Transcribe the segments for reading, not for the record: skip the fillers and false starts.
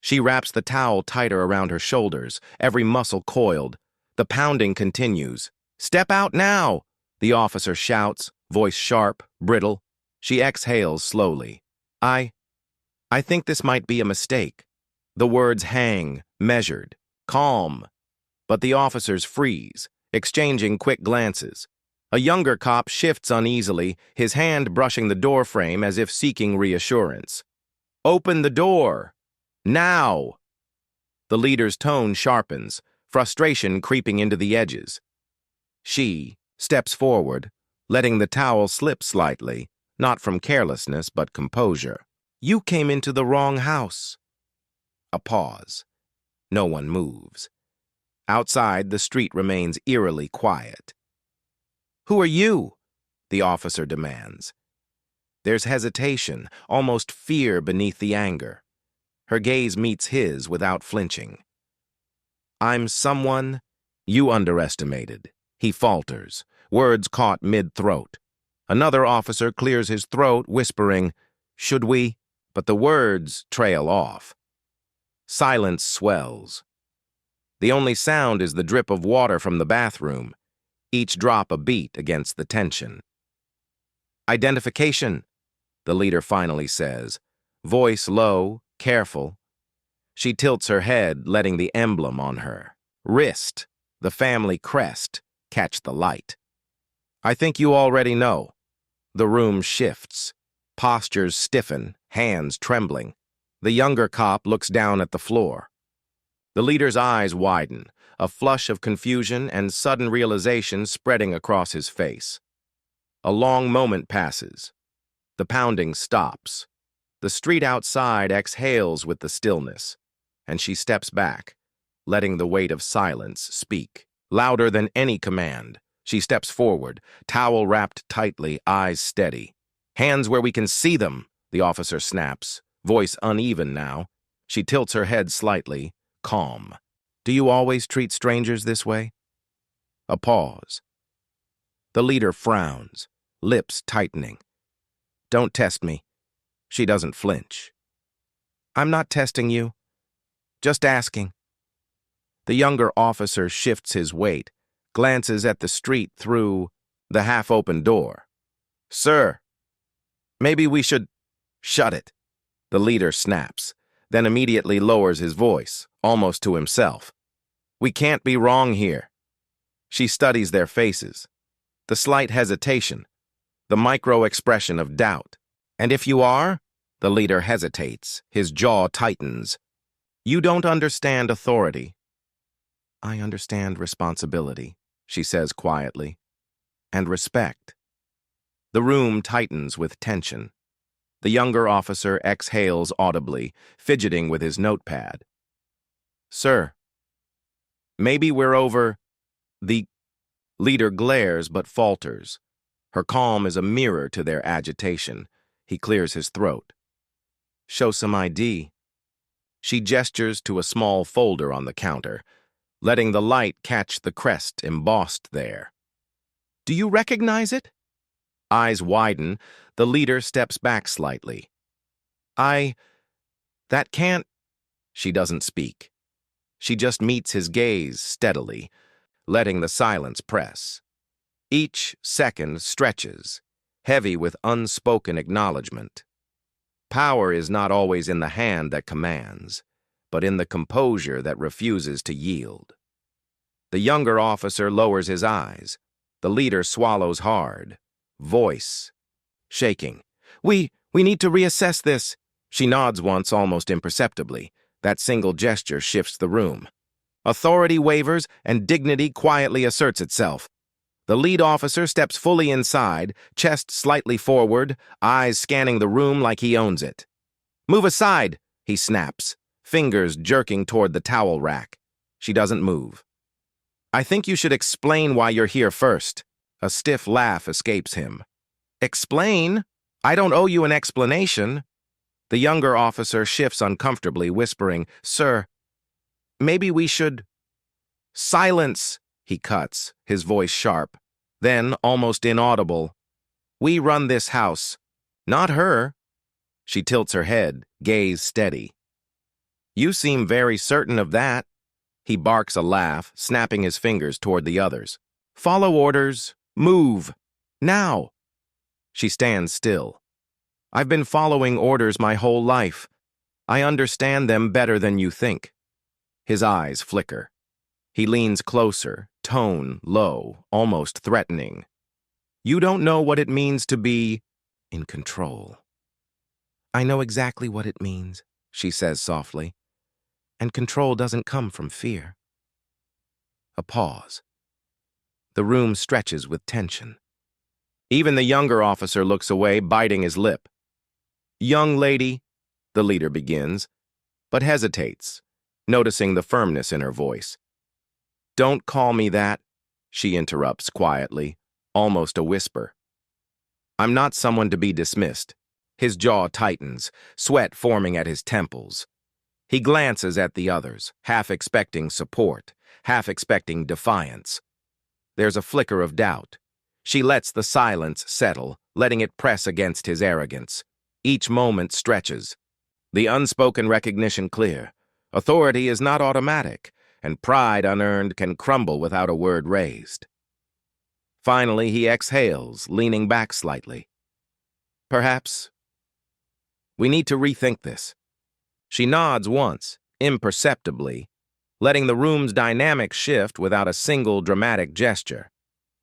She wraps the towel tighter around her shoulders, every muscle coiled. The pounding continues. "Step out now!" the officer shouts, voice sharp, brittle. She exhales slowly. I think this might be a mistake." The words hang, measured, calm. But the officers freeze, exchanging quick glances. A younger cop shifts uneasily, his hand brushing the doorframe as if seeking reassurance. "Open the door! Now!" The leader's tone sharpens, frustration creeping into the edges. She steps forward, letting the towel slip slightly, not from carelessness but composure. "You came into the wrong house." A pause. No one moves. Outside, the street remains eerily quiet. "Who are you?" the officer demands. There's hesitation, almost fear beneath the anger. Her gaze meets his without flinching. "I'm someone you underestimated," he falters, words caught mid-throat. Another officer clears his throat, whispering, "Should we?" But the words trail off. Silence swells. The only sound is the drip of water from the bathroom, each drop a beat against the tension. "Identification," the leader finally says, voice low, careful. She tilts her head, letting the emblem on her wrist, the family crest, catch the light. "I think you already know." The room shifts. Postures stiffen, hands trembling. The younger cop looks down at the floor. The leader's eyes widen, a flush of confusion and sudden realization spreading across his face. A long moment passes. The pounding stops. The street outside exhales with the stillness, and she steps back, letting the weight of silence speak. Louder than any command, she steps forward, towel wrapped tightly, eyes steady. "Hands where we can see them," the officer snaps, voice uneven now. She tilts her head slightly, calm. "Do you always treat strangers this way?" A pause. The leader frowns, lips tightening. "Don't test me." She doesn't flinch. "I'm not testing you. Just asking." The younger officer shifts his weight, glances at the street through the half-open door. "Sir, maybe we should..." "Shut it," the leader snaps, then immediately lowers his voice, almost to himself. "We can't be wrong here." She studies their faces. The slight hesitation, the micro-expression of doubt. "And if you are?" The leader hesitates, his jaw tightens. "You don't understand authority." "I understand responsibility," she says quietly. "And respect." The room tightens with tension. The younger officer exhales audibly, fidgeting with his notepad. "Sir, maybe we're over..." The leader glares but falters. Her calm is a mirror to their agitation. He clears his throat. "Show some ID." She gestures to a small folder on the counter, letting the light catch the crest embossed there. "Do you recognize it?" Eyes widen, the leader steps back slightly. That can't..." She doesn't speak. She just meets his gaze steadily, letting the silence press. Each second stretches, heavy with unspoken acknowledgement. Power is not always in the hand that commands, but in the composure that refuses to yield. The younger officer lowers his eyes. The leader swallows hard, voice shaking. We need to reassess this." She nods once almost imperceptibly. That single gesture shifts the room. Authority wavers and dignity quietly asserts itself. The lead officer steps fully inside, chest slightly forward, eyes scanning the room like he owns it. "Move aside," he snaps, fingers jerking toward the towel rack. She doesn't move. "I think you should explain why you're here first." A stiff laugh escapes him. "Explain? I don't owe you an explanation." The younger officer shifts uncomfortably, whispering, "Sir, maybe we should..." "Silence," he cuts, his voice sharp. Then, almost inaudible, "We run this house, not her." She tilts her head, gaze steady. You seem very certain of that. He barks a laugh, snapping his fingers toward the others. Follow orders. Move. Now. She stands still. I've been following orders my whole life. I understand them better than you think. His eyes flicker. He leans closer, tone low, almost threatening. You don't know what it means to be in control. I know exactly what it means, she says softly. And control doesn't come from fear. A pause. The room stretches with tension. Even the younger officer looks away, biting his lip. Young lady, the leader begins, but hesitates, noticing the firmness in her voice. Don't call me that, she interrupts quietly, almost a whisper. I'm not someone to be dismissed. His jaw tightens, sweat forming at his temples. He glances at the others, half expecting support, half expecting defiance. There's a flicker of doubt. She lets the silence settle, letting it press against his arrogance. Each moment stretches. The unspoken recognition clear. Authority is not automatic, and pride unearned can crumble without a word raised. Finally, he exhales, leaning back slightly. Perhaps we need to rethink this. She nods once, imperceptibly, letting the room's dynamic shift without a single dramatic gesture.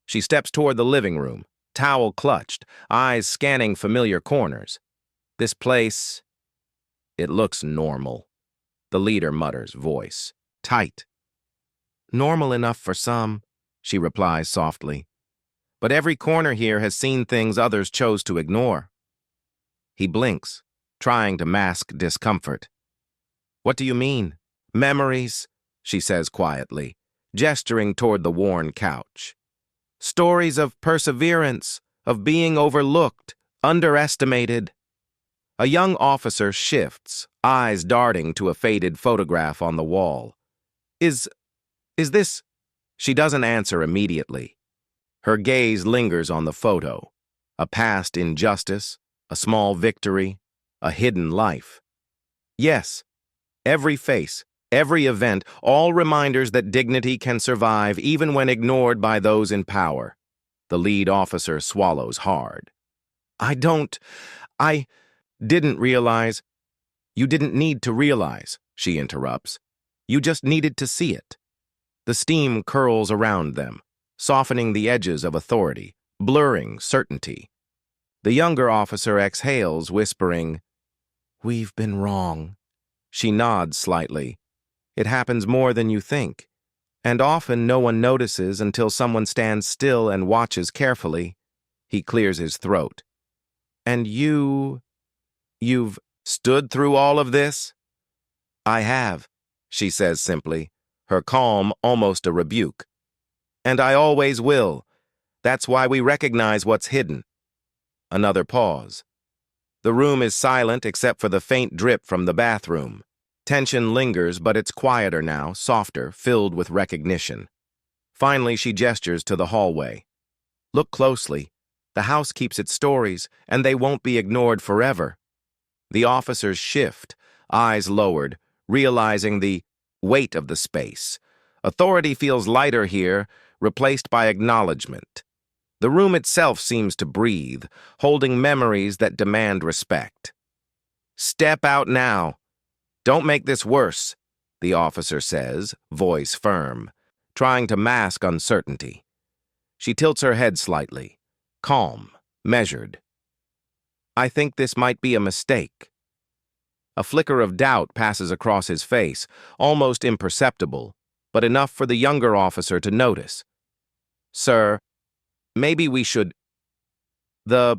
She steps toward the living room, towel clutched, eyes scanning familiar corners. This place, it looks normal. The leader mutters, voice tight. Normal enough for some, she replies softly. But every corner here has seen things others chose to ignore. He blinks, trying to mask discomfort. What do you mean? Memories, she says quietly, gesturing toward the worn couch. Stories of perseverance, of being overlooked, underestimated. A young officer shifts, eyes darting to a faded photograph on the wall. Is this? She doesn't answer immediately. Her gaze lingers on the photo. A past injustice, a small victory, a hidden life. Yes, every face, every event, all reminders that dignity can survive even when ignored by those in power. The lead officer swallows hard. I didn't realize. You didn't need to realize, she interrupts. You just needed to see it. The steam curls around them, softening the edges of authority, blurring certainty. The younger officer exhales, whispering, We've been wrong. She nods slightly. It happens more than you think, and often no one notices until someone stands still and watches carefully. He clears his throat. And you've stood through all of this? I have, she says simply, her calm almost a rebuke. And I always will. That's why we recognize what's hidden. Another pause. The room is silent except for the faint drip from the bathroom. Tension lingers, but it's quieter now, softer, filled with recognition. Finally, she gestures to the hallway. Look closely. The house keeps its stories, and they won't be ignored forever. The officers shift, eyes lowered, realizing the weight of the space. Authority feels lighter here, replaced by acknowledgement. The room itself seems to breathe, holding memories that demand respect. Step out now. Don't make this worse, the officer says, voice firm, trying to mask uncertainty. She tilts her head slightly, calm, measured. I think this might be a mistake. A flicker of doubt passes across his face, almost imperceptible, but enough for the younger officer to notice. Sir, maybe we should... The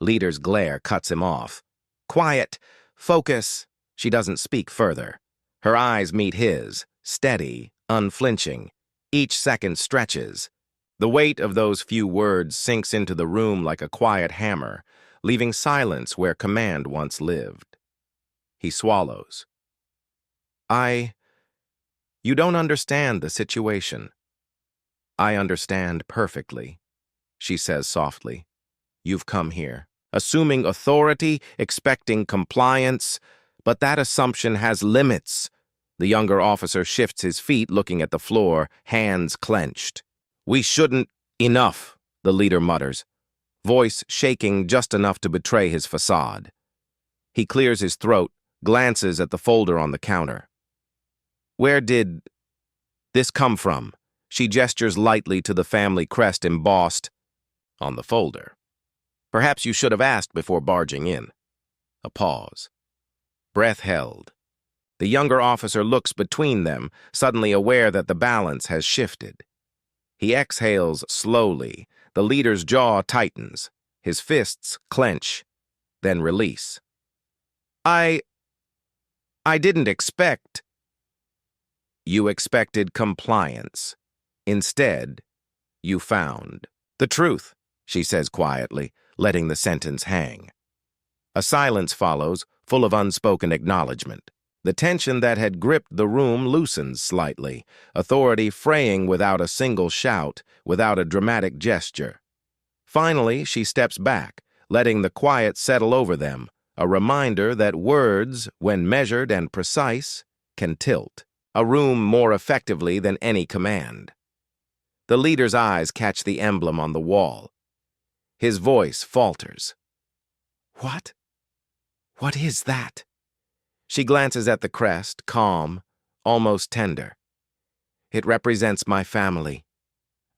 leader's glare cuts him off. Quiet, focus. She doesn't speak further. Her eyes meet his, steady, unflinching. Each second stretches. The weight of those few words sinks into the room like a quiet hammer, leaving silence where command once lived. He swallows. You don't understand the situation. I understand perfectly, she says softly. You've come here, assuming authority, expecting compliance, but that assumption has limits. The younger officer shifts his feet, looking at the floor, hands clenched. "We shouldn't—" "Enough," the leader mutters, voice shaking just enough to betray his facade. He clears his throat, glances at the folder on the counter. "Where did this come from?" She gestures lightly to the family crest embossed on the folder. "Perhaps you should have asked before barging in." A pause. Breath held. The younger officer looks between them, suddenly aware that the balance has shifted. He exhales slowly. The leader's jaw tightens. His fists clench, then release. I didn't expect." "You expected compliance. Instead, you found the truth," she says quietly, letting the sentence hang. A silence follows, full of unspoken acknowledgement. The tension that had gripped the room loosens slightly, authority fraying without a single shout, without a dramatic gesture. Finally, she steps back, letting the quiet settle over them, a reminder that words, when measured and precise, can tilt a room more effectively than any command. The leader's eyes catch the emblem on the wall. His voice falters. "What? What is that?" She glances at the crest, calm, almost tender. "It represents my family,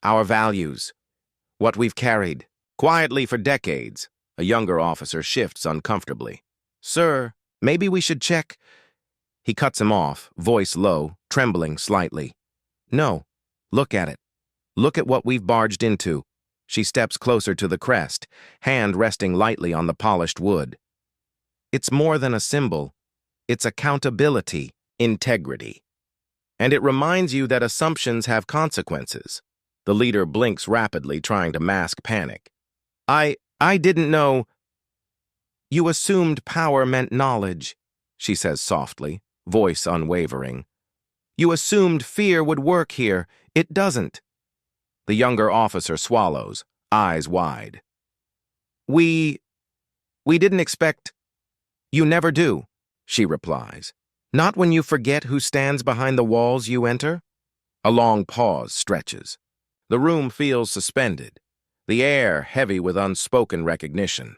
our values, what we've carried." Quietly for decades, a younger officer shifts uncomfortably. "Sir, maybe we should check—" He cuts him off, voice low, trembling slightly. "No, look at it. Look at what we've barged into." She steps closer to the crest, hand resting lightly on the polished wood. "It's more than a symbol. It's accountability, integrity. And it reminds you that assumptions have consequences." The leader blinks rapidly, trying to mask panic. I didn't know." "You assumed power meant knowledge," she says softly, voice unwavering. "You assumed fear would work here. It doesn't." The younger officer swallows, eyes wide. We didn't expect—" "You never do," she replies. "Not when you forget who stands behind the walls you enter." A long pause stretches. The room feels suspended, the air heavy with unspoken recognition.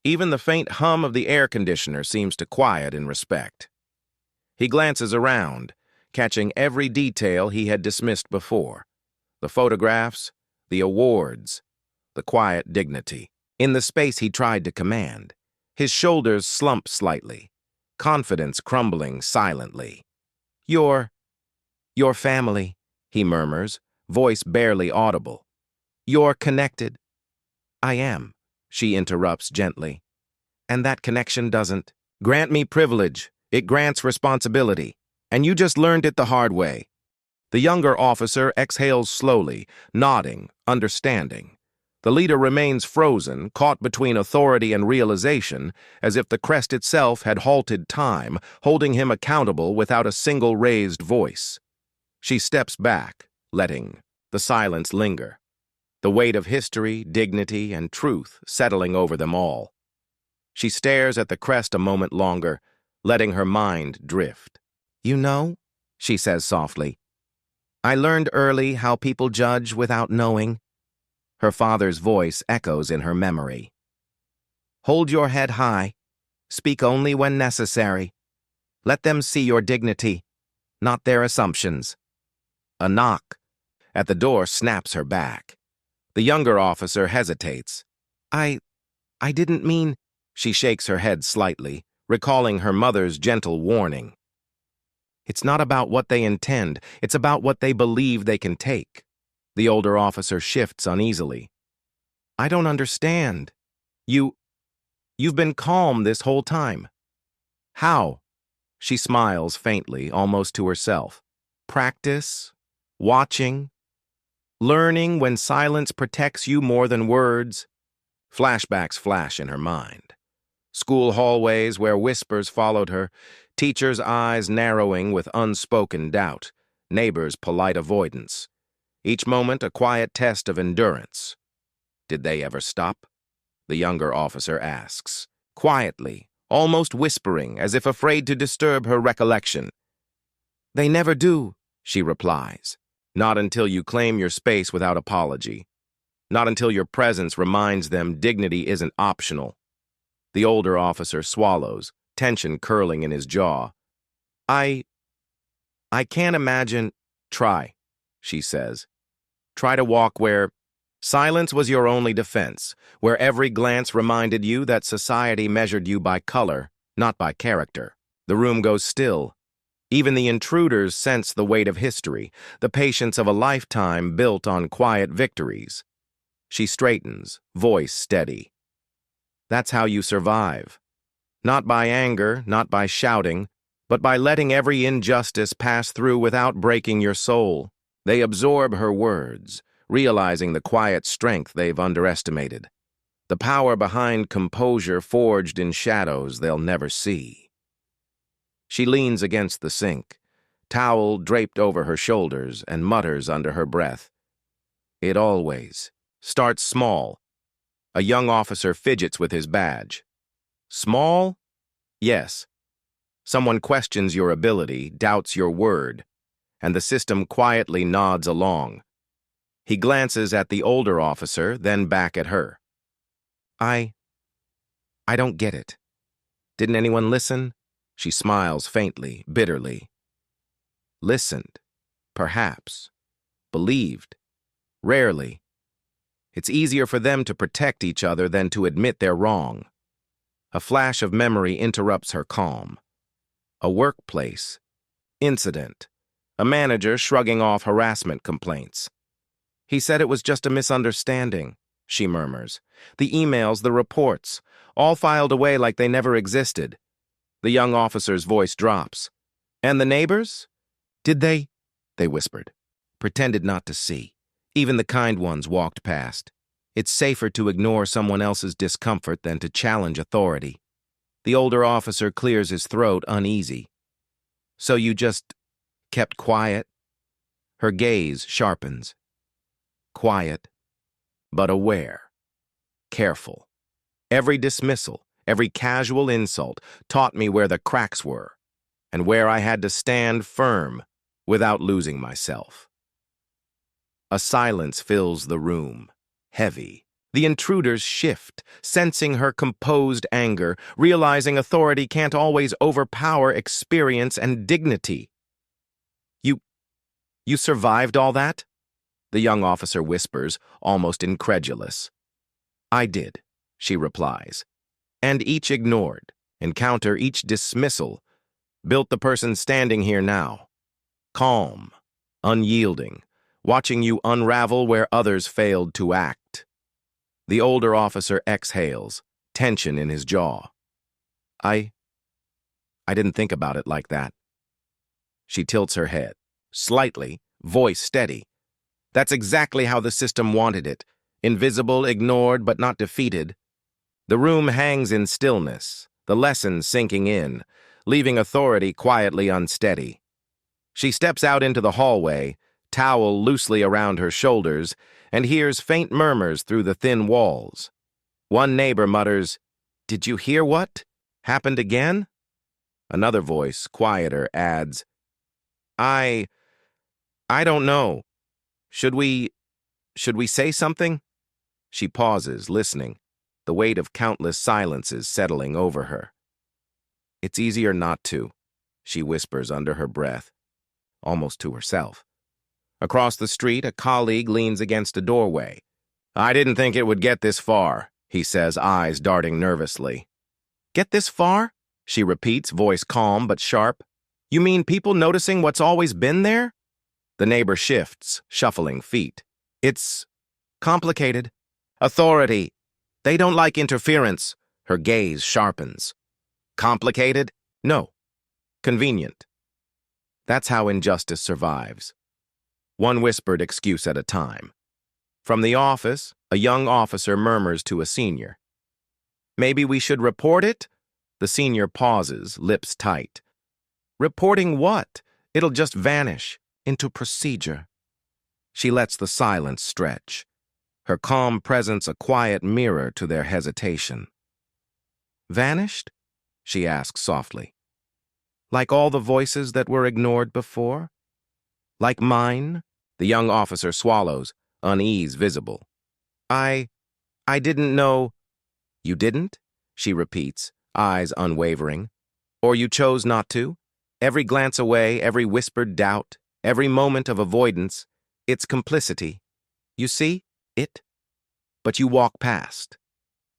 Even the faint hum of the air conditioner seems to quiet in respect. He glances around, catching every detail he had dismissed before. The photographs, the awards, the quiet dignity. In the space he tried to command, his shoulders slump slightly, confidence crumbling silently. Your family," he murmurs, voice barely audible. "You're connected." "I am," she interrupts gently. "And that connection doesn't grant me privilege. It grants responsibility. And you just learned it the hard way." The younger officer exhales slowly, nodding, understanding. The leader remains frozen, caught between authority and realization, as if the crest itself had halted time, holding him accountable without a single raised voice. She steps back, letting the silence linger, the weight of history, dignity, and truth settling over them all. She stares at the crest a moment longer, letting her mind drift. "You know," she says softly, "I learned early how people judge without knowing." Her father's voice echoes in her memory. "Hold your head high. Speak only when necessary. Let them see your dignity, not their assumptions." A knock at the door snaps her back. The younger officer hesitates. I didn't mean—" She shakes her head slightly, recalling her mother's gentle warning. "It's not about what they intend, it's about what they believe they can take." The older officer shifts uneasily. "I don't understand. You've been calm this whole time." "How?" She smiles faintly, almost to herself. "Practice, watching, learning when silence protects you more than words." Flashbacks flash in her mind. School hallways where whispers followed her, teachers' eyes narrowing with unspoken doubt, neighbors' polite avoidance. Each moment a quiet test of endurance. Did they ever stop? The younger officer asks, quietly, almost whispering, as if afraid to disturb her recollection. They never do, she replies. Not until you claim your space without apology. Not until your presence reminds them dignity isn't optional. The older officer swallows, tension curling in his jaw. I can't imagine. Try, she says. Try to walk where silence was your only defense, where every glance reminded you that society measured you by color, not by character. The room goes still. Even the intruders sense the weight of history, the patience of a lifetime built on quiet victories. She straightens, voice steady. That's how you survive. Not by anger, not by shouting, but by letting every injustice pass through without breaking your soul. They absorb her words, realizing the quiet strength they've underestimated. The power behind composure forged in shadows they'll never see. She leans against the sink, towel draped over her shoulders, and mutters under her breath. It always starts small. A young officer fidgets with his badge. Small? Yes. Someone questions your ability, doubts your word, and the system quietly nods along. He glances at the older officer, then back at her. I don't get it. Didn't anyone listen? She smiles faintly, bitterly. Listened. Perhaps. Believed. Rarely. It's easier for them to protect each other than to admit they're wrong. A flash of memory interrupts her calm. A workplace. Incident. A manager shrugging off harassment complaints. He said it was just a misunderstanding, she murmurs. The emails, the reports, all filed away like they never existed. The young officer's voice drops. And the neighbors? Did they? They whispered. Pretended not to see. Even the kind ones walked past. It's safer to ignore someone else's discomfort than to challenge authority. The older officer clears his throat, uneasy. So you just kept quiet? Her gaze sharpens. Quiet, but aware. Careful. Every dismissal, every casual insult taught me where the cracks were, and where I had to stand firm without losing myself. A silence fills the room, heavy. The intruders shift, sensing her composed anger, realizing authority can't always overpower experience and dignity. You survived all that? The young officer whispers, almost incredulous. I did, she replies. And each ignored, encounter each dismissal, built the person standing here now. Calm, unyielding, watching you unravel where others failed to act. The older officer exhales, tension in his jaw. I didn't think about it like that. She tilts her head, slightly, voice steady. That's exactly how the system wanted it. Invisible, ignored, but not defeated. The room hangs in stillness, the lesson sinking in, leaving authority quietly unsteady. She steps out into the hallway, towel loosely around her shoulders, and hears faint murmurs through the thin walls. One neighbor mutters, "Did you hear what? Happened again?" Another voice, quieter, adds, I don't know. Should we say something? She pauses, listening, the weight of countless silences settling over her. It's easier not to, she whispers under her breath, almost to herself. Across the street, a colleague leans against a doorway. I didn't think it would get this far, he says, eyes darting nervously. Get this far? She repeats, voice calm but sharp. You mean people noticing what's always been there? The neighbor shifts, shuffling feet. It's complicated. Authority. They don't like interference. Her gaze sharpens. Complicated? No. Convenient. That's how injustice survives. One whispered excuse at a time. From the office, a young officer murmurs to a senior. Maybe we should report it? The senior pauses, lips tight. Reporting what? It'll just vanish into procedure. She lets the silence stretch, her calm presence a quiet mirror to their hesitation. Vanished? She asks softly. Like all the voices that were ignored before? Like mine? The young officer swallows, unease visible. I didn't know. You didn't? She repeats, eyes unwavering. Or you chose not to? Every glance away, every whispered doubt, every moment of avoidance, it's complicity. You see? It? But you walk past.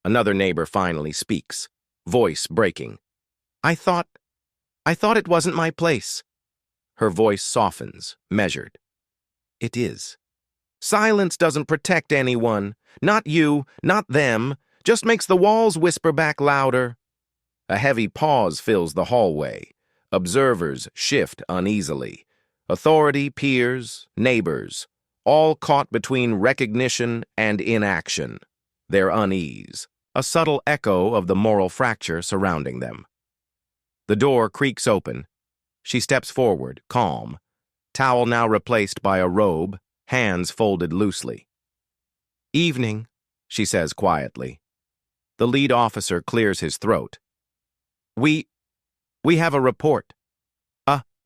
Another neighbor finally speaks, voice breaking. I thought it wasn't my place. Her voice softens, measured. It is. Silence doesn't protect anyone. Not you, not them. Just makes the walls whisper back louder. A heavy pause fills the hallway. Observers shift uneasily. Authority, peers, neighbors, all caught between recognition and inaction. Their unease, a subtle echo of the moral fracture surrounding them. The door creaks open. She steps forward, calm, towel now replaced by a robe, hands folded loosely. Evening, she says quietly. The lead officer clears his throat. We have a report.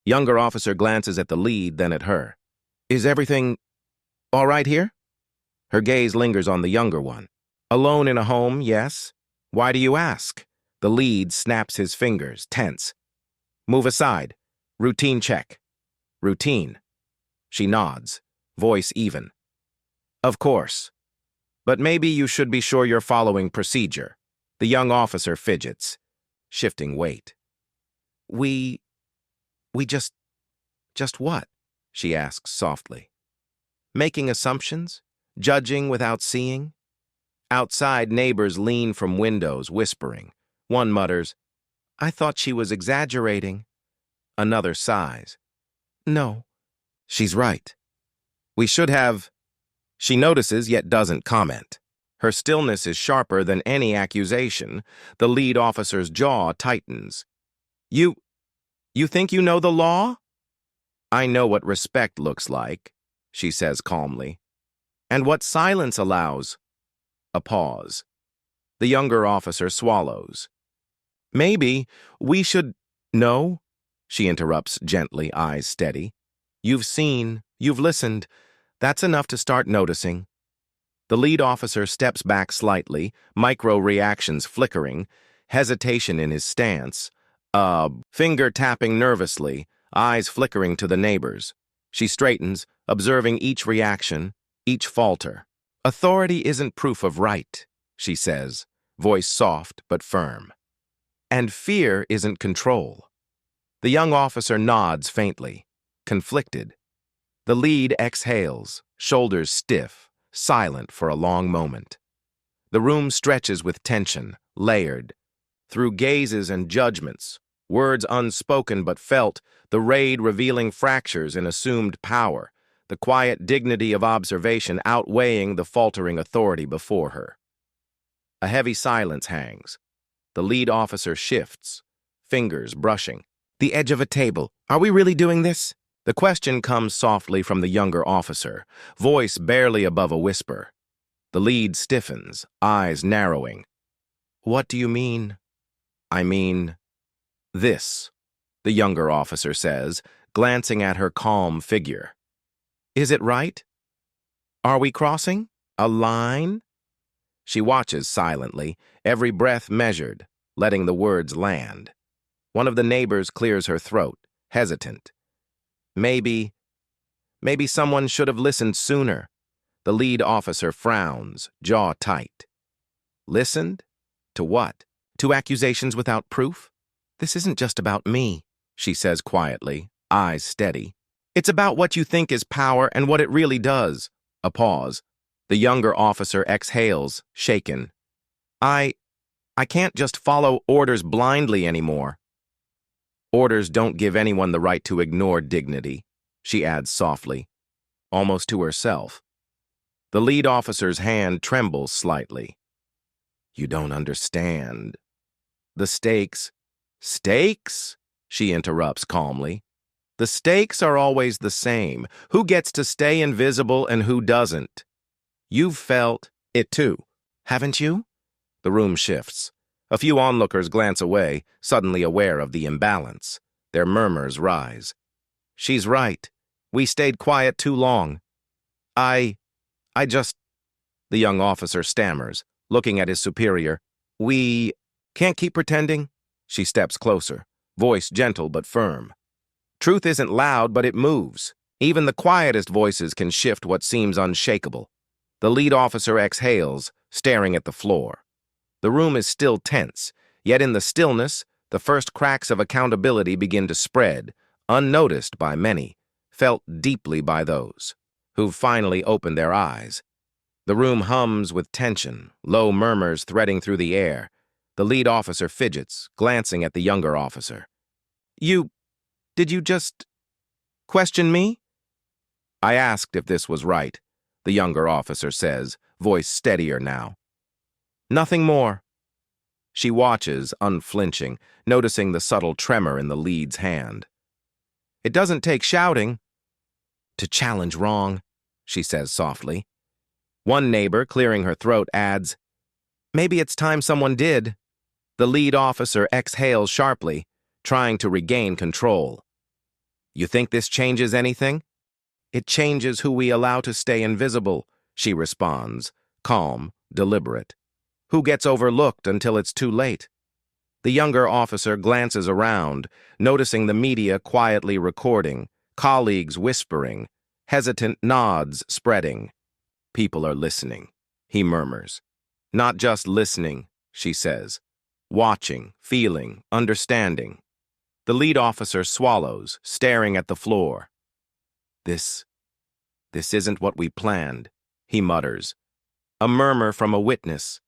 Younger officer glances at the lead, then at her. Is everything all right here? Her gaze lingers on the younger one. Alone in a home, yes. Why do you ask? The lead snaps his fingers, tense. Move aside. Routine check. Routine. She nods, voice even. Of course. But maybe you should be sure you're following procedure. The young officer fidgets, shifting weight. We just what? She asks softly. Making assumptions? Judging without seeing? Outside, neighbors lean from windows, whispering. One mutters, I thought she was exaggerating. Another sighs. No, she's right. We should have. She notices yet doesn't comment. Her stillness is sharper than any accusation. The lead officer's jaw tightens. You think you know the law? I know what respect looks like, she says calmly. And what silence allows. A pause. The younger officer swallows. Maybe we should. No, she interrupts gently, eyes steady. You've seen, you've listened. That's enough to start noticing. The lead officer steps back slightly, micro-reactions flickering, hesitation in his stance, finger tapping nervously, eyes flickering to the neighbors. She straightens, observing each reaction, each falter. Authority isn't proof of right, she says, voice soft but firm. And fear isn't control. The young officer nods faintly, conflicted. The lead exhales, shoulders stiff, silent for a long moment. The room stretches with tension, layered. Through gazes and judgments, words unspoken but felt, the raid revealing fractures in assumed power, the quiet dignity of observation outweighing the faltering authority before her. A heavy silence hangs. The lead officer shifts, fingers brushing. The edge of a table. Are we really doing this? The question comes softly from the younger officer, voice barely above a whisper. The lead stiffens, eyes narrowing. What do you mean? I mean, this, the younger officer says, glancing at her calm figure. Is it right? Are we crossing? A line? She watches silently, every breath measured, letting the words land. One of the neighbors clears her throat, hesitant. Maybe someone should have listened sooner. The lead officer frowns, jaw tight. Listened? To what? To accusations without proof? This isn't just about me, she says quietly, eyes steady. It's about what you think is power and what it really does. A pause. The younger officer exhales, shaken. I can't just follow orders blindly anymore. Orders don't give anyone the right to ignore dignity, she adds softly, almost to herself. The lead officer's hand trembles slightly. You don't understand. The stakes. Stakes? She interrupts calmly. The stakes are always the same. Who gets to stay invisible and who doesn't? You've felt it too, haven't you? The room shifts. A few onlookers glance away, suddenly aware of the imbalance. Their murmurs rise. She's right. We stayed quiet too long. I just, the young officer stammers, looking at his superior. We can't keep pretending. She steps closer, voice gentle but firm. Truth isn't loud, but it moves. Even the quietest voices can shift what seems unshakable. The lead officer exhales, staring at the floor. The room is still tense, yet in the stillness, the first cracks of accountability begin to spread, unnoticed by many, felt deeply by those who've finally opened their eyes. The room hums with tension, low murmurs threading through the air. The lead officer fidgets, glancing at the younger officer. Did you just question me? I asked if this was right, the younger officer says, voice steadier now. Nothing more. She watches, unflinching, noticing the subtle tremor in the lead's hand. It doesn't take shouting to challenge wrong, she says softly. One neighbor, clearing her throat, adds, Maybe it's time someone did. The lead officer exhales sharply, trying to regain control. You think this changes anything? It changes who we allow to stay invisible, she responds, calm, deliberate. Who gets overlooked until it's too late? The younger officer glances around, noticing the media quietly recording, colleagues whispering, hesitant nods spreading. People are listening, he murmurs. Not just listening, she says. Watching, feeling, understanding. The lead officer swallows, staring at the floor. This isn't what we planned, he mutters. A murmur from a witness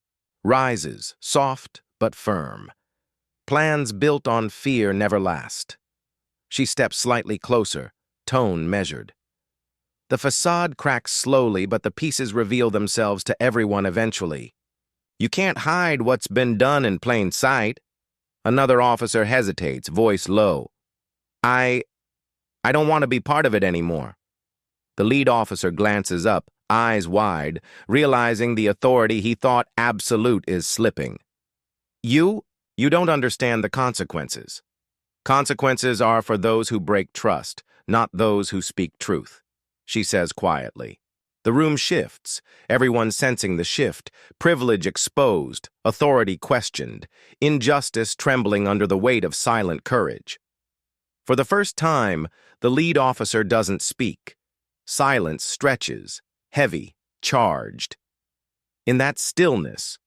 rises, soft but firm. Plans built on fear never last. She steps slightly closer, tone measured. The facade cracks slowly, but the pieces reveal themselves to everyone eventually. You can't hide what's been done in plain sight. Another officer hesitates, voice low. I don't want to be part of it anymore. The lead officer glances up, eyes wide, realizing the authority he thought absolute is slipping. You don't understand the consequences. Consequences are for those who break trust, not those who speak truth, she says quietly. The room shifts, everyone sensing the shift, privilege exposed, authority questioned, injustice trembling under the weight of silent courage. For the first time, the lead officer doesn't speak. Silence stretches, heavy, charged. In that stillness,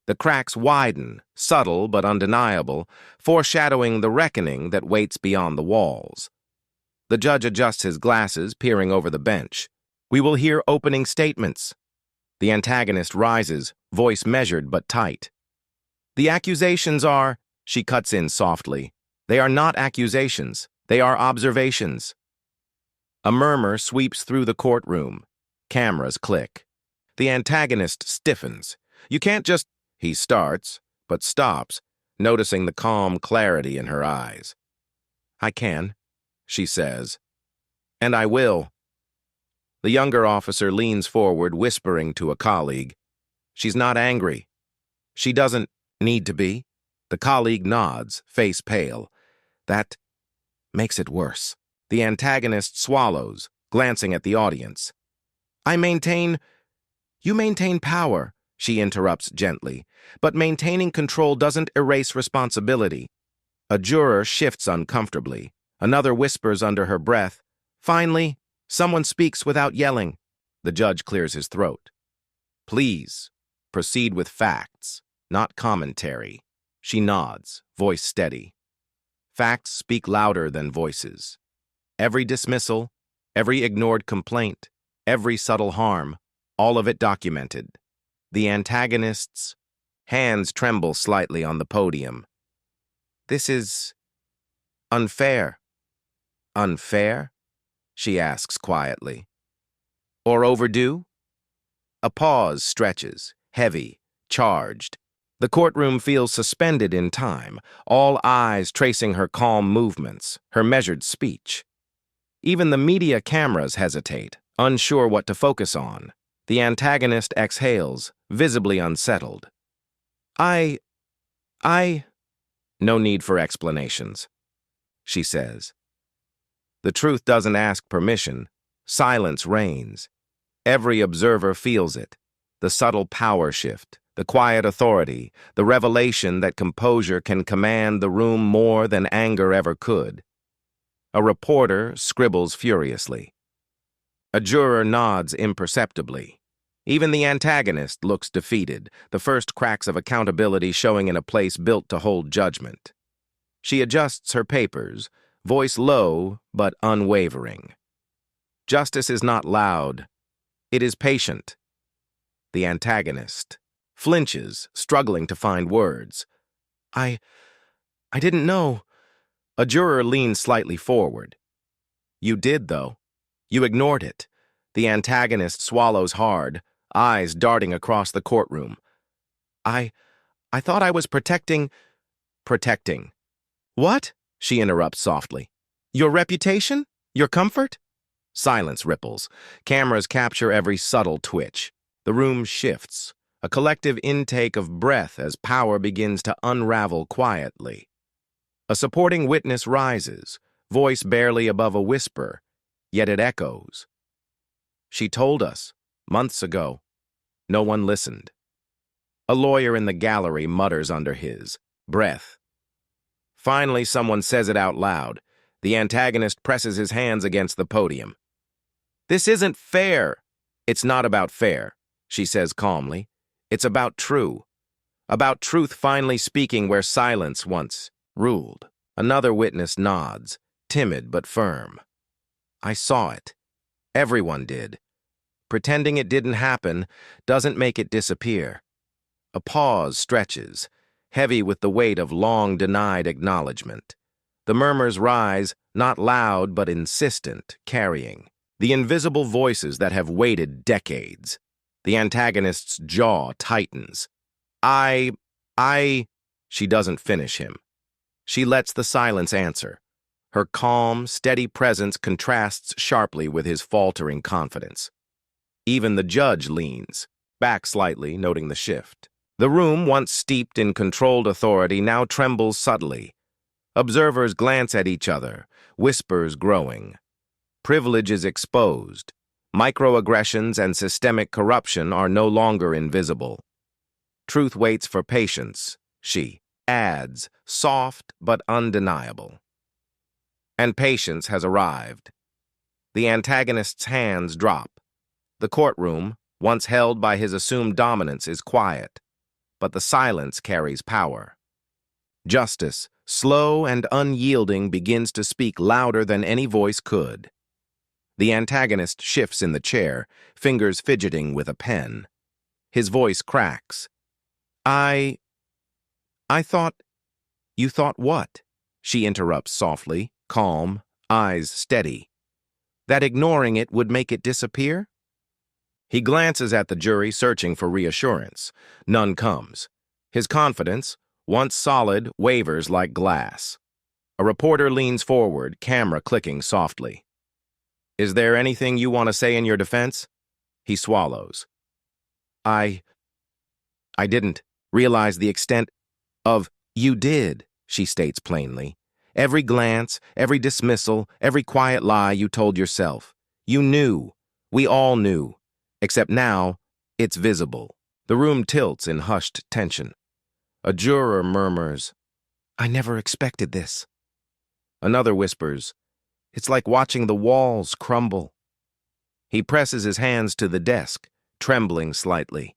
the cracks widen, subtle but undeniable, foreshadowing the reckoning that waits beyond the walls. The judge adjusts his glasses, peering over the bench. We will hear opening statements. The antagonist rises, voice measured but tight. The accusations are, she cuts in softly, they are not accusations, they are observations. A murmur sweeps through the courtroom. Cameras click. The antagonist stiffens. You can't just, he starts, but stops, noticing the calm clarity in her eyes. I can, she says. And I will. The younger officer leans forward, whispering to a colleague. She's not angry. She doesn't need to be. The colleague nods, face pale. That makes it worse. The antagonist swallows, glancing at the audience. You maintain power, she interrupts gently, but maintaining control doesn't erase responsibility. A juror shifts uncomfortably. Another whispers under her breath. Finally, someone speaks without yelling. The judge clears his throat. Please, proceed with facts, not commentary. She nods, voice steady. Facts speak louder than voices. Every dismissal, every ignored complaint, every subtle harm, all of it documented. The antagonist's hands tremble slightly on the podium. This is unfair. Unfair? She asks quietly. Or overdue? A pause stretches, heavy, charged. The courtroom feels suspended in time, all eyes tracing her calm movements, her measured speech. Even the media cameras hesitate, unsure what to focus on. The antagonist exhales, visibly unsettled. No need for explanations. she says. The truth doesn't ask permission. Silence reigns. Every observer feels it. The subtle power shift, the quiet authority, the revelation that composure can command the room more than anger ever could. A reporter scribbles furiously. A juror nods imperceptibly. Even the antagonist looks defeated, the first cracks of accountability showing in a place built to hold judgment. She adjusts her papers, voice low but unwavering. Justice is not loud. It is patient. The antagonist flinches, struggling to find words. I didn't know. A juror leans slightly forward. You did, though. You ignored it. The antagonist swallows hard, eyes darting across the courtroom. I thought I was protecting. What? She interrupts softly. Your reputation? Your comfort? Silence ripples. Cameras capture every subtle twitch. The room shifts, a collective intake of breath as power begins to unravel quietly. A supporting witness rises, voice barely above a whisper, yet it echoes. She told us, months ago. No one listened. A lawyer in the gallery mutters under his breath. Finally, someone says it out loud. The antagonist presses his hands against the podium. This isn't fair. It's not about fair, she says calmly. It's about true. About truth finally speaking where silence once ruled. Another witness nods, timid but firm. I saw it. Everyone did. Pretending it didn't happen doesn't make it disappear. A pause stretches, heavy with the weight of long-denied acknowledgement. The murmurs rise, not loud but insistent, carrying. The invisible voices that have waited decades. The antagonist's jaw tightens. She doesn't finish him. She lets the silence answer. Her calm, steady presence contrasts sharply with his faltering confidence. Even the judge leans, back slightly, noting the shift. The room, once steeped in controlled authority, now trembles subtly. Observers glance at each other, whispers growing. Privilege is exposed. Microaggressions and systemic corruption are no longer invisible. Truth waits for patience, she adds, soft but undeniable. And patience has arrived. The antagonist's hands drop. The courtroom, once held by his assumed dominance, is quiet, but the silence carries power. Justice, slow and unyielding, begins to speak louder than any voice could. The antagonist shifts in the chair, fingers fidgeting with a pen. His voice cracks. I thought... You thought what? She interrupts softly, calm, eyes steady. That ignoring it would make it disappear? He glances at the jury, searching for reassurance. None comes. His confidence, once solid, wavers like glass. A reporter leans forward, camera clicking softly. Is there anything you want to say in your defense? He swallows. I didn't realize the extent of... You did, she states plainly. Every glance, every dismissal, every quiet lie you told yourself. You knew. We all knew. Except now, it's visible. The room tilts in hushed tension. A juror murmurs, I never expected this. Another whispers, it's like watching the walls crumble. He presses his hands to the desk, trembling slightly.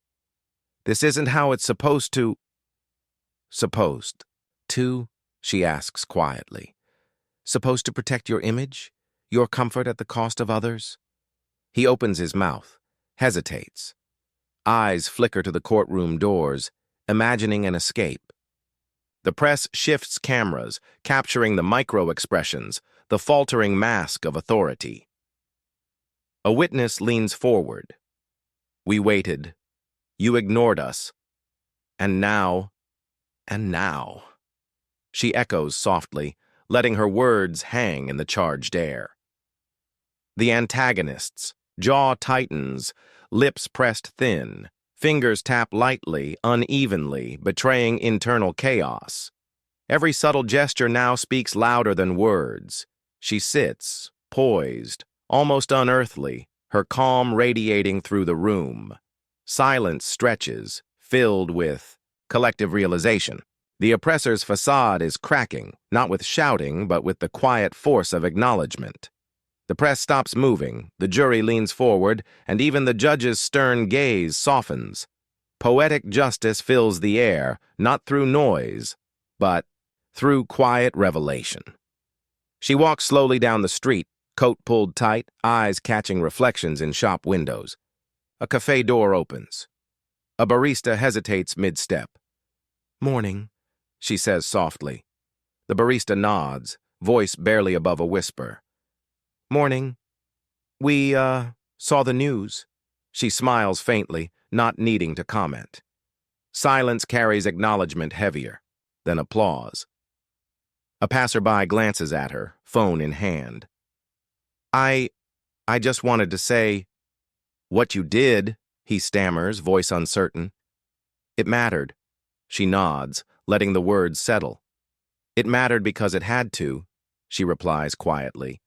This isn't how it's supposed to... Supposed to, she asks quietly. Supposed to protect your image, your comfort at the cost of others? He opens his mouth, hesitates. Eyes flicker to the courtroom doors, imagining an escape. The press shifts cameras, capturing the micro-expressions, the faltering mask of authority. A witness leans forward. We waited. You ignored us. And now... She echoes softly, letting her words hang in the charged air. The antagonists, jaw tightens, lips pressed thin, fingers tap lightly, unevenly, betraying internal chaos. Every subtle gesture now speaks louder than words. She sits, poised, almost unearthly, her calm radiating through the room. Silence stretches, filled with collective realization. The oppressor's facade is cracking, not with shouting, but with the quiet force of acknowledgement. The press stops moving, the jury leans forward, and even the judge's stern gaze softens. Poetic justice fills the air, not through noise, but through quiet revelation. She walks slowly down the street, coat pulled tight, eyes catching reflections in shop windows. A cafe door opens. A barista hesitates mid-step. "Morning," she says softly. The barista nods, voice barely above a whisper. "Morning. We, saw the news." She smiles faintly, not needing to comment. Silence carries acknowledgement heavier than applause. A passerby glances at her, phone in hand. I just wanted to say, "What you did," he stammers, voice uncertain. "It mattered." She nods, letting the words settle. "It mattered because it had to," she replies quietly.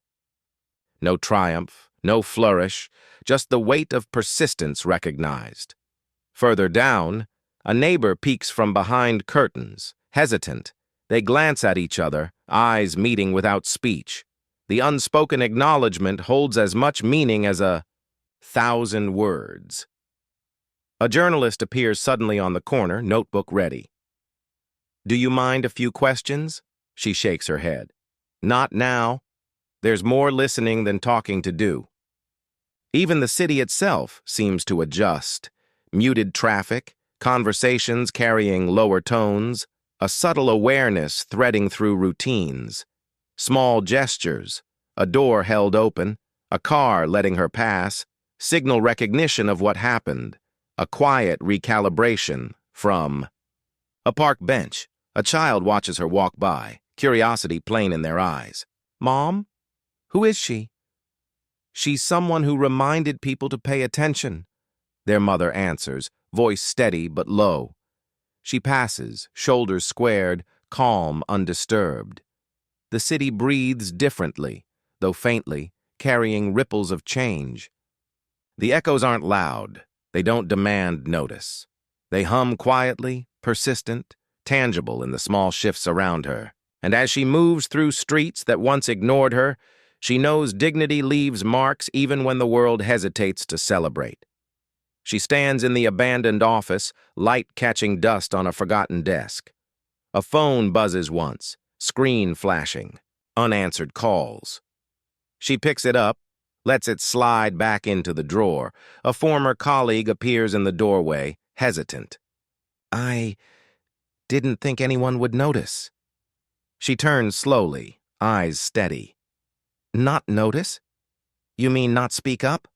No triumph, no flourish, just the weight of persistence recognized. Further down, a neighbor peeks from behind curtains, hesitant. They glance at each other, eyes meeting without speech. The unspoken acknowledgement holds as much meaning as 1,000 words. A journalist appears suddenly on the corner, notebook ready. "Do you mind a few questions?" She shakes her head. "Not now. There's more listening than talking to do." Even the city itself seems to adjust. Muted traffic, conversations carrying lower tones, a subtle awareness threading through routines. Small gestures, a door held open, a car letting her pass, signal recognition of what happened, a quiet recalibration from a park bench. A child watches her walk by, curiosity plain in their eyes. "Mom? Who is she?" "She's someone who reminded people to pay attention," their mother answers, voice steady but low. She passes, shoulders squared, calm, undisturbed. The city breathes differently, though faintly, carrying ripples of change. The echoes aren't loud. They don't demand notice. They hum quietly, persistent, tangible in the small shifts around her. And as she moves through streets that once ignored her, she knows dignity leaves marks even when the world hesitates to celebrate. She stands in the abandoned office, light catching dust on a forgotten desk. A phone buzzes once, screen flashing, unanswered calls. She picks it up, lets it slide back into the drawer. A former colleague appears in the doorway, hesitant. "I didn't think anyone would notice." She turns slowly, eyes steady. "Not notice? You mean not speak up?"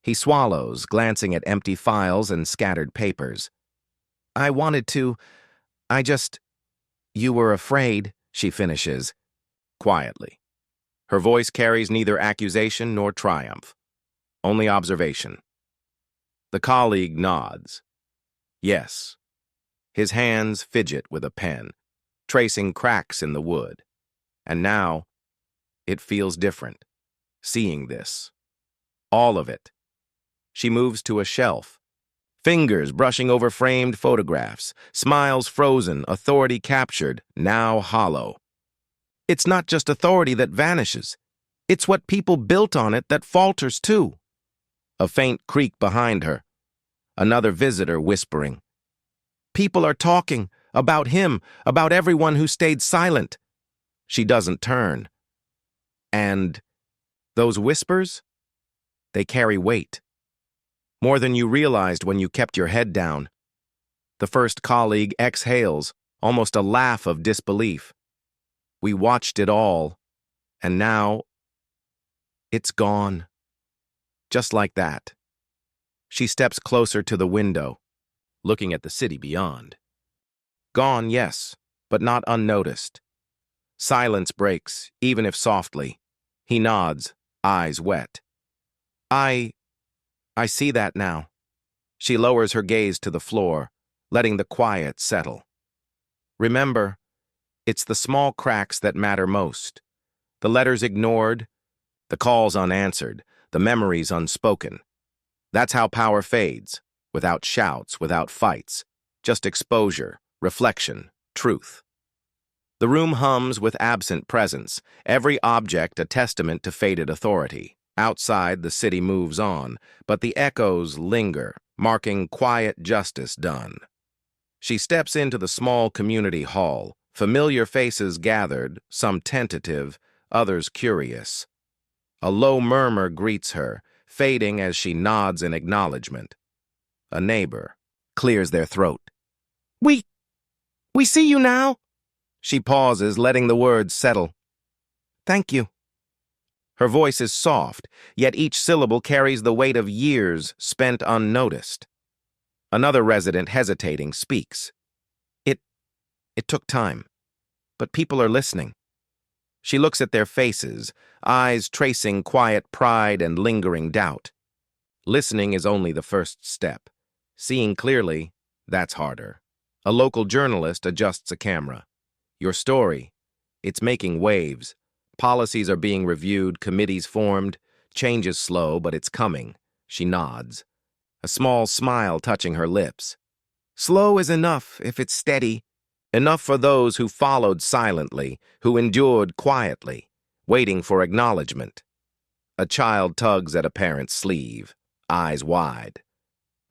He swallows, glancing at empty files and scattered papers. "I wanted to. You were afraid," she finishes, quietly. Her voice carries neither accusation nor triumph, only observation. The colleague nods. Yes. His hands fidget with a pen, tracing cracks in the wood. And now, it feels different, seeing this. All of it. She moves to a shelf, fingers brushing over framed photographs, smiles frozen, authority captured, now hollow. It's not just authority that vanishes. It's what people built on it that falters too. A faint creak behind her. Another visitor whispering. People are talking about him, about everyone who stayed silent. She doesn't turn. And those whispers? They carry weight. More than you realized when you kept your head down. The first colleague exhales, almost a laugh of disbelief. We watched it all, and now it's gone. Just like that. She steps closer to the window, looking at the city beyond. Gone, yes, but not unnoticed. Silence breaks, even if softly. He nods, eyes wet. I see that now. She lowers her gaze to the floor, letting the quiet settle. Remember, It's the small cracks that matter most. The letters ignored, the calls unanswered, the memories unspoken. That's how power fades, without shouts, without fights, just exposure, reflection, truth. The room hums with absent presence, every object a testament to faded authority. Outside, the city moves on, but the echoes linger, marking quiet justice done. She steps into the small community hall, familiar faces gathered, some tentative, others curious. A low murmur greets her, fading as she nods in acknowledgement. A neighbor clears their throat. We see you now? She pauses, letting the words settle. Thank you. Her voice is soft, yet each syllable carries the weight of years spent unnoticed. Another resident, hesitating, speaks. It took time, but people are listening. She looks at their faces, eyes tracing quiet pride and lingering doubt. Listening is only the first step. Seeing clearly, that's harder. A local journalist adjusts a camera. Your story, it's making waves. Policies are being reviewed, committees formed. Change is slow, but it's coming. She nods, a small smile touching her lips. Slow is enough if it's steady. Enough for those who followed silently, who endured quietly, waiting for acknowledgement. A child tugs at a parent's sleeve, eyes wide.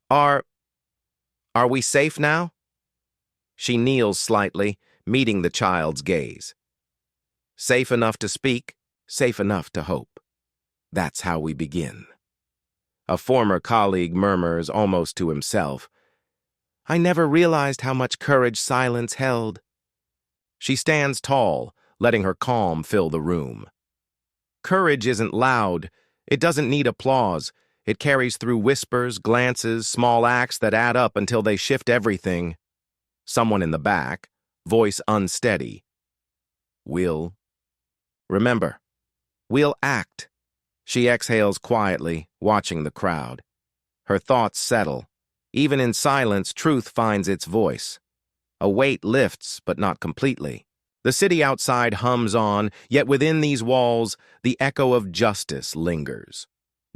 Are we safe now? She kneels slightly, meeting the child's gaze. Safe enough to speak, safe enough to hope. That's how we begin. A former colleague murmurs almost to himself, I never realized how much courage silence held. She stands tall, letting her calm fill the room. Courage isn't loud. It doesn't need applause. It carries through whispers, glances, small acts that add up until they shift everything. Someone in the back, voice unsteady. Remember, we'll act. She exhales quietly, watching the crowd. Her thoughts settle. Even in silence, truth finds its voice. A weight lifts, but not completely. The city outside hums on, yet within these walls, the echo of justice lingers.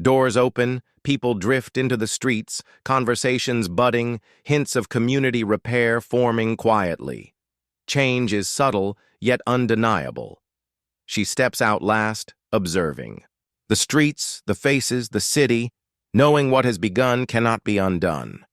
Doors open, people drift into the streets, conversations budding, hints of community repair forming quietly. Change is subtle, yet undeniable. She steps out last, observing. The streets, the faces, the city, knowing what has begun cannot be undone.